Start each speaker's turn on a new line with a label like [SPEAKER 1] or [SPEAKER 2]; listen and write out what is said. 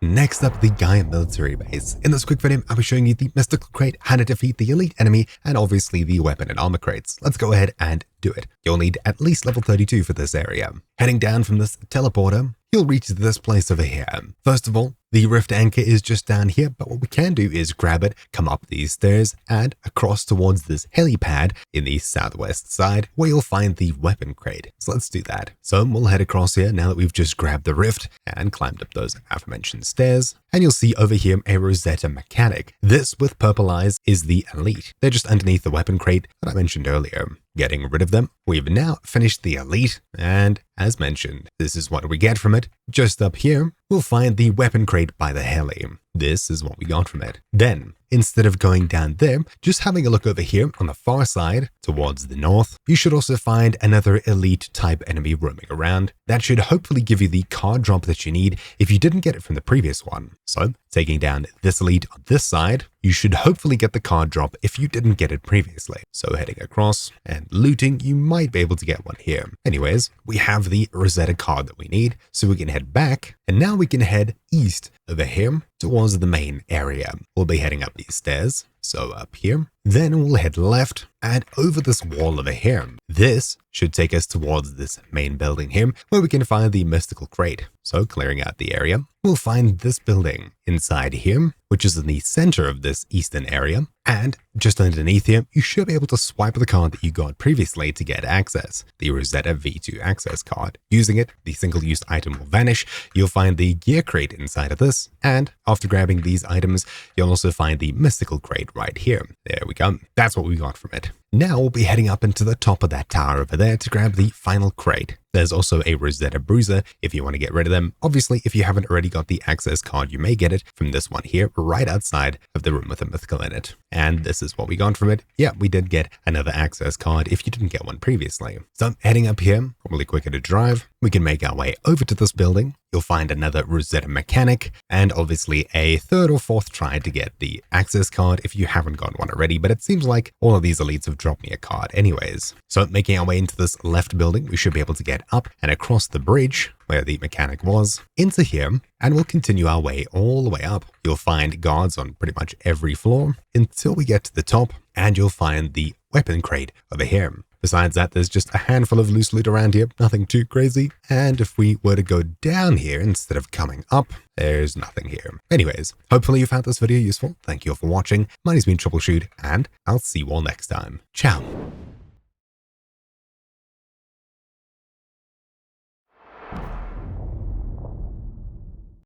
[SPEAKER 1] Next up, the Gaia military base. In this quick video, I'll be showing you the mystical crate, how to defeat the elite enemy, and obviously the weapon and armor crates. Let's go ahead and do it. You'll need at least level 32 for this area. Heading down from this teleporter, you'll reach this place over here. First of all, the rift anchor is just down here, but what we can do is grab it, come up these stairs, and across towards this helipad in the southwest side, where you'll find the weapon crate. So let's do that. So we'll head across here now that we've just grabbed the rift and climbed up those aforementioned stairs, and you'll see over here a Rosetta mechanic. This with purple eyes is the elite. They're just underneath the weapon crate that I mentioned earlier. Getting rid of them, we've now finished the elite, and as mentioned, this is what we get from it. Just up here, we'll find the weapon crate by the heli. This is what we got from it. Then, instead of going down there, just having a look over here on the far side, towards the north, you should also find another elite type enemy roaming around. That should hopefully give you the card drop that you need if you didn't get it from the previous one. So, taking down this elite on this side, you should hopefully get the card drop if you didn't get it previously. So heading across and looting, you might be able to get one here. Anyways, we have the Rosetta card that we need, so we can head back, and now we can head east over here towards the main area. We'll be heading up these stairs, so up here. Then we'll head left and over this wall over here. This should take us towards this main building here, where we can find the mystical crate. So clearing out the area, we'll find this building inside here, which is in the center of this eastern area. And just underneath here, you should be able to swipe the card that you got previously to get access, the Rosetta V2 access card. Using it, the single-use item will vanish. You'll find the gear crate inside of this, and after grabbing these items, you'll also find the mystical crate right here. There we go. That's what we got from it. Now we'll be heading up into the top of that tower over there to grab the final crate. There's also a Rosetta Bruiser if you want to get rid of them. Obviously, if you haven't already got the access card, you may get it from this one here, right outside of the room with the mythical in it. And this is what we got from it. Yeah, we did get another access card if you didn't get one previously. So heading up here, probably quicker to drive, we can make our way over to this building. You'll find another Rosetta mechanic, and obviously a third or fourth try to get the access card if you haven't got one already, but it seems like all of these elites have dropped me a card anyways. So making our way into this left building, we should be able to get up and across the bridge where the mechanic was, into here, and we'll continue our way all the way up. You'll find guards on pretty much every floor until we get to the top, and you'll find the weapon crate over here. Besides that, there's just a handful of loose loot around here, nothing too crazy. And if we were to go down here instead of coming up, there's nothing here. Anyways, hopefully you found this video useful. Thank you all for watching. My name's been Troubleshoot, and I'll see you all next time. Ciao.